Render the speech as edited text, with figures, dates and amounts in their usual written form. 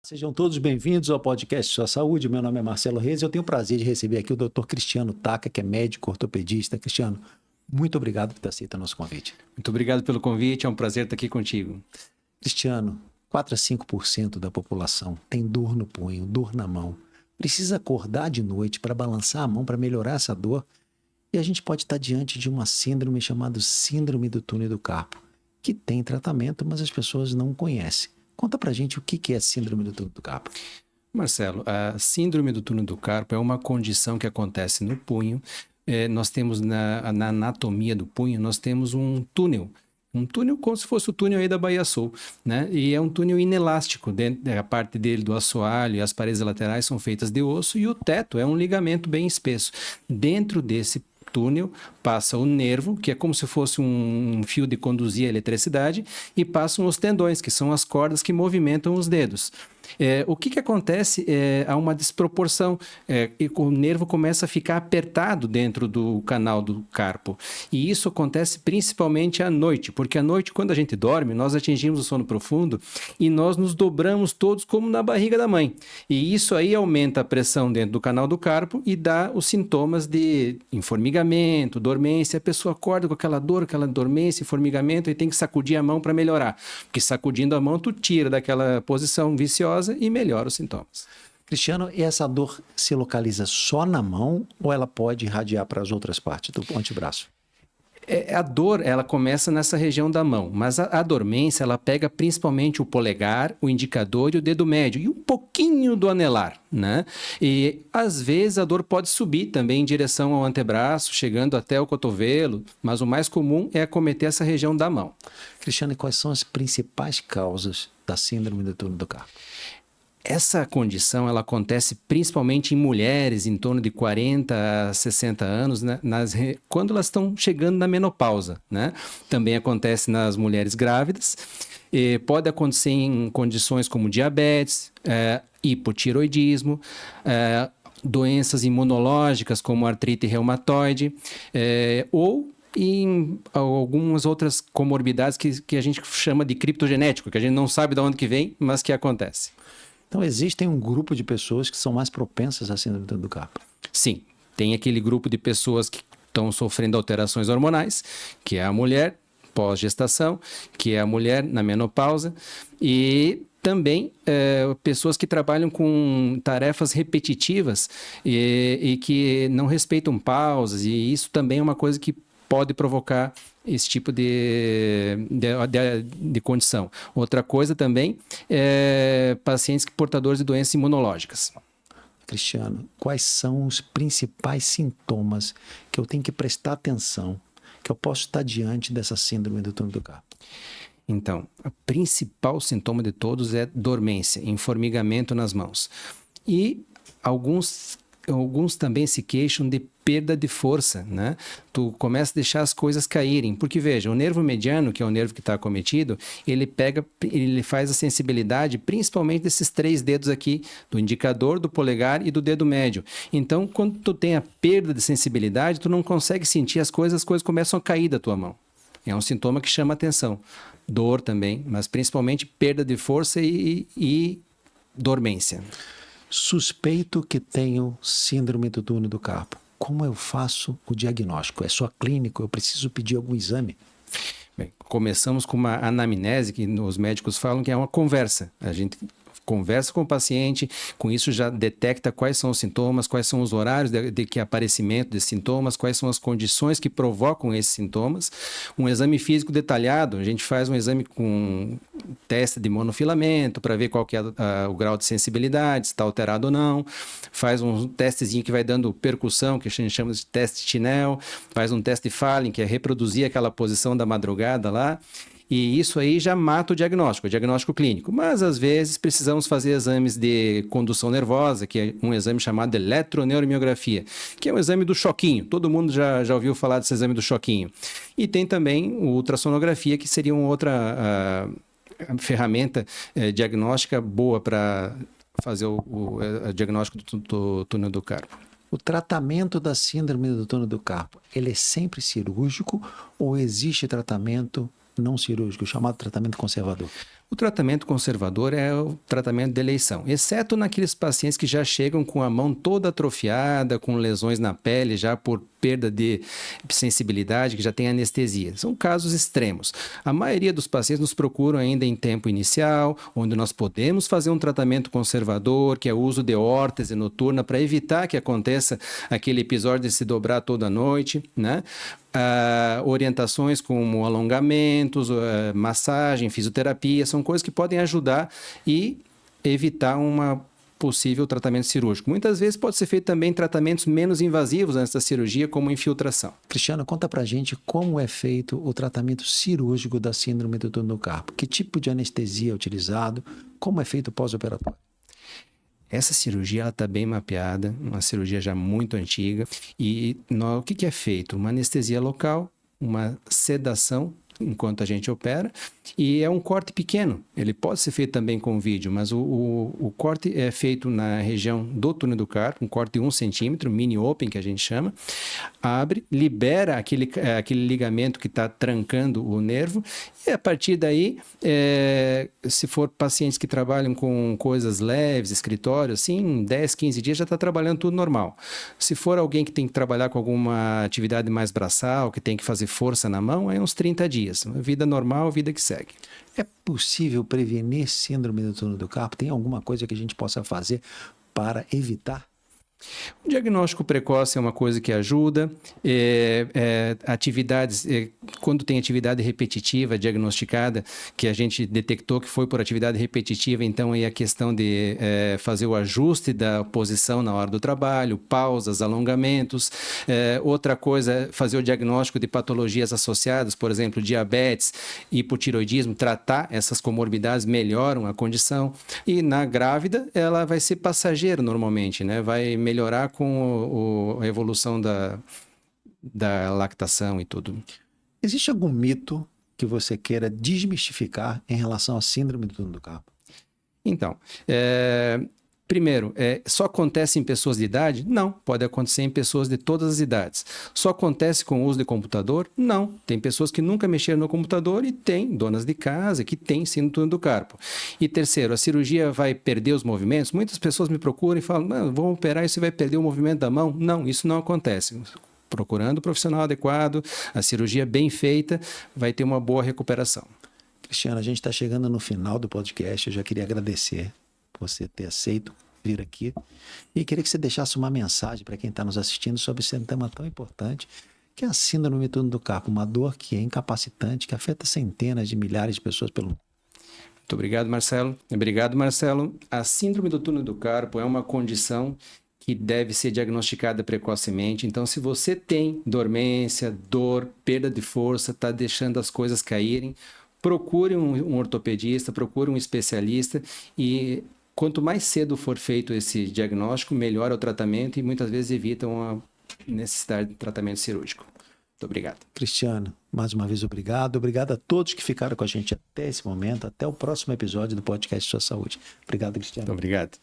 Sejam todos bem-vindos ao podcast Sua Saúde. Meu nome é Marcelo Reis e eu tenho o prazer de receber aqui o Dr. Cristiano Taka, que é médico ortopedista. Cristiano, muito obrigado por ter aceito o nosso convite. Muito obrigado pelo convite, é um prazer estar aqui contigo. Cristiano, 4 a 5% da população tem dor no punho, dor na mão. Precisa acordar de noite para balançar a mão, para melhorar essa dor. E a gente pode estar diante de uma síndrome chamada síndrome do túnel do carpo, que tem tratamento, mas as pessoas não conhecem. Conta pra gente o que é a síndrome do túnel do carpo. Marcelo, a síndrome do túnel do carpo é uma condição que acontece no punho. Nós temos na anatomia do punho, nós temos um túnel como se fosse o túnel aí da Baía Sul, né? E é um túnel inelástico, a parte dele do assoalho e as paredes laterais são feitas de osso e o teto é um ligamento bem espesso. Dentro desse túnel passa o nervo, que é como se fosse um fio de conduzir a eletricidade, e passam os tendões, que são as cordas que movimentam os dedos. O que acontece? Há uma desproporção e o nervo começa a ficar apertado dentro do canal do carpo. E isso acontece principalmente à noite, porque à noite, quando a gente dorme, nós atingimos o sono profundo e nós nos dobramos todos como na barriga da mãe. E isso aí aumenta a pressão dentro do canal do carpo e dá os sintomas de informigamento, dormência. A pessoa acorda com aquela dor, aquela dormência, formigamento e tem que sacudir a mão para melhorar. Porque sacudindo a mão, tu tira daquela posição viciosa e melhora os sintomas. Cristiano, e essa dor se localiza só na mão ou ela pode irradiar para as outras partes do antebraço? A dor, ela começa nessa região da mão, mas a dormência, ela pega principalmente o polegar, o indicador e o dedo médio, e um pouquinho do anelar, né? E, às vezes, a dor pode subir também em direção ao antebraço, chegando até o cotovelo, mas o mais comum é acometer essa região da mão. Cristiano, e quais são as principais causas da síndrome do túnel do carpo? Essa condição ela acontece principalmente em mulheres em torno de 40 a 60 anos, né? Quando elas estão chegando na menopausa, né? Também acontece nas mulheres grávidas. Pode acontecer em condições como diabetes, hipotiroidismo, doenças imunológicas como artrite reumatoide, ou em algumas outras comorbidades que a gente chama de criptogenético, que a gente não sabe de onde que vem, mas que acontece. Então, existem um grupo de pessoas que são mais propensas à síndrome do túnel do carpo? Sim, tem aquele grupo de pessoas que estão sofrendo alterações hormonais, que é a mulher pós-gestação, que é a mulher na menopausa, e também pessoas que trabalham com tarefas repetitivas e que não respeitam pausas, e isso também é uma coisa que pode provocar esse tipo de condição. Outra coisa também é pacientes portadores de doenças imunológicas. Cristiano, quais são os principais sintomas que eu tenho que prestar atenção, que eu posso estar diante dessa síndrome do túnel do carpo? Então, o principal sintoma de todos é dormência, formigamento nas mãos. E alguns também se queixam de perda de força, né? Tu começa a deixar as coisas caírem, porque veja, o nervo mediano, que é o nervo que está acometido, ele faz a sensibilidade principalmente desses 3 dedos aqui, do indicador, do polegar e do dedo médio. Então, quando tu tem a perda de sensibilidade, tu não consegue sentir as coisas começam a cair da tua mão. É um sintoma que chama atenção. Dor também, mas principalmente perda de força e dormência. Suspeito que tenho síndrome do túnel do carpo. Como eu faço o diagnóstico? É só clínico? Eu preciso pedir algum exame? Bem, começamos com uma anamnese, que os médicos falam que é uma conversa. A gente conversa com o paciente, com isso já detecta quais são os sintomas, quais são os horários de que aparecimento desses sintomas, quais são as condições que provocam esses sintomas. Um exame físico detalhado, a gente faz um exame com teste de monofilamento para ver qual que é o grau de sensibilidade, se está alterado ou não. Faz um testezinho que vai dando percussão, que a gente chama de teste Tinel. Faz um teste Falling, que é reproduzir aquela posição da madrugada lá. E isso aí já mata o diagnóstico clínico. Mas, às vezes, precisamos fazer exames de condução nervosa, que é um exame chamado eletroneuromiografia, que é um exame do choquinho. Todo mundo já ouviu falar desse exame do choquinho. E tem também o ultrassonografia, que seria uma outra ferramenta diagnóstica boa para fazer o diagnóstico do túnel do carpo. O tratamento da síndrome do túnel do carpo, ele é sempre cirúrgico ou existe tratamento não cirúrgico, chamado tratamento conservador? O tratamento conservador é o tratamento de eleição, exceto naqueles pacientes que já chegam com a mão toda atrofiada, com lesões na pele, já por perda de sensibilidade, que já tem anestesia. São casos extremos. A maioria dos pacientes nos procuram ainda em tempo inicial, onde nós podemos fazer um tratamento conservador, que é o uso de órtese noturna, para evitar que aconteça aquele episódio de se dobrar toda noite, né? Orientações como alongamentos, massagem, fisioterapia, são coisas que podem ajudar e evitar uma possível tratamento cirúrgico. Muitas vezes pode ser feito também tratamentos menos invasivos antes da cirurgia, como infiltração. Cristiano, conta pra gente como é feito o tratamento cirúrgico da síndrome do túnel do carpo. Que tipo de anestesia é utilizado? Como é feito o pós-operatório? Essa cirurgia está bem mapeada, uma cirurgia já muito antiga. E o que é feito? Uma anestesia local, uma sedação enquanto a gente opera, e é um corte pequeno. Ele pode ser feito também com vídeo, mas o corte é feito na região do túnel do carpo, um corte de 1 centímetro, mini open que a gente chama, abre, libera aquele ligamento que está trancando o nervo, e a partir daí, se for pacientes que trabalham com coisas leves, escritório, assim, em 10, 15 dias já está trabalhando tudo normal. Se for alguém que tem que trabalhar com alguma atividade mais braçal, que tem que fazer força na mão, é uns 30 dias. Vida normal, vida que segue. É possível prevenir síndrome do túnel do carpo? Tem alguma coisa que a gente possa fazer para evitar? O diagnóstico precoce é uma coisa que ajuda. Atividades, quando tem atividade repetitiva diagnosticada, que a gente detectou que foi por atividade repetitiva, então aí a questão de fazer o ajuste da posição na hora do trabalho, pausas, alongamentos. Outra coisa é fazer o diagnóstico de patologias associadas, por exemplo, diabetes, hipotiroidismo, tratar essas comorbidades melhoram a condição. E na grávida, ela vai ser passageira normalmente, né? Vai melhorar com a evolução da lactação e tudo. Existe algum mito que você queira desmistificar em relação à síndrome do túnel do carpo? Então, primeiro, só acontece em pessoas de idade? Não, pode acontecer em pessoas de todas as idades. Só acontece com o uso de computador? Não, tem pessoas que nunca mexeram no computador e tem donas de casa que têm síndrome do túnel do carpo. E terceiro, a cirurgia vai perder os movimentos? Muitas pessoas me procuram e falam, não, vou operar e você vai perder o movimento da mão? Não, isso não acontece. Procurando o profissional adequado, a cirurgia bem feita, vai ter uma boa recuperação. Cristiano, a gente está chegando no final do podcast, eu já queria agradecer você ter aceito vir aqui e queria que você deixasse uma mensagem para quem está nos assistindo sobre esse tema tão importante que é a síndrome do túnel do carpo, uma dor que é incapacitante, que afeta centenas de milhares de pessoas pelo mundo. Muito obrigado, Marcelo. Obrigado, Marcelo. A síndrome do túnel do carpo é uma condição que deve ser diagnosticada precocemente. Então, se você tem dormência, dor, perda de força, está deixando as coisas caírem, procure um ortopedista, procure um especialista e quanto mais cedo for feito esse diagnóstico, melhor é o tratamento e muitas vezes evitam a necessidade de tratamento cirúrgico. Muito obrigado. Cristiano, mais uma vez obrigado. Obrigado a todos que ficaram com a gente até esse momento. Até o próximo episódio do podcast Sua Saúde. Obrigado, Cristiano. Muito obrigado.